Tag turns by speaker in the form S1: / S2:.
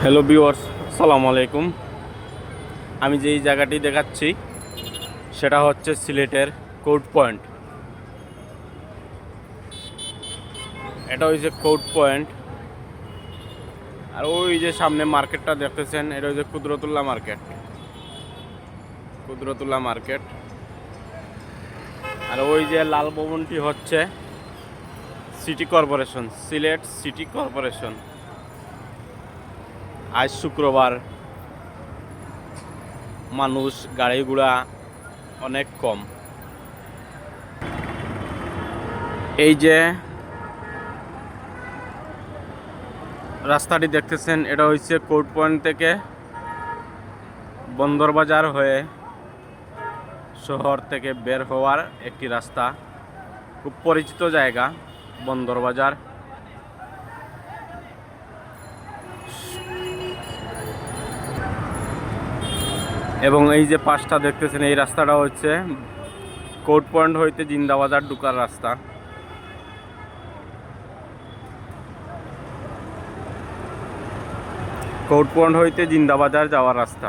S1: Hello viewers, আসসালামু আলাইকুম। আমি যেই জায়গাটি দেখাচ্ছি সেটা হচ্ছে সিলেটের কোর্ট পয়েন্ট। এটা হচ্ছে কোর্ট পয়েন্ট। আর ওই যে সামনে মার্কেটটা দেখতেছেন, এটা হচ্ছে কুদরতুল্লাহ মার্কেট। কুদরতুল্লাহ মার্কেট। আর ওই যে লাল ভবনটি হচ্ছে city corporation, Sylhet city corporation. আজ শুক্রবার, মানুষ গাড়ি ঘোড়া অনেক কম। এই যে রাস্তাটি দেখতেছেন, এটা হচ্ছে কোর্ট পয়েন্ট থেকে বন্দরবাজার হয়ে শহর থেকে বের হওয়ার একটি রাস্তা। খুব পরিচিত জায়গা বন্দরবাজার। এবং এই যে পাশটা দেখতেছেন, এই রাস্তাটা হচ্ছে কোর্ট পয়েন্ট হইতে জিন্দাবাজার ঢুকার রাস্তা। কোর্ট পয়েন্ট হইতে জিন্দাবাজার যাওয়ার রাস্তা।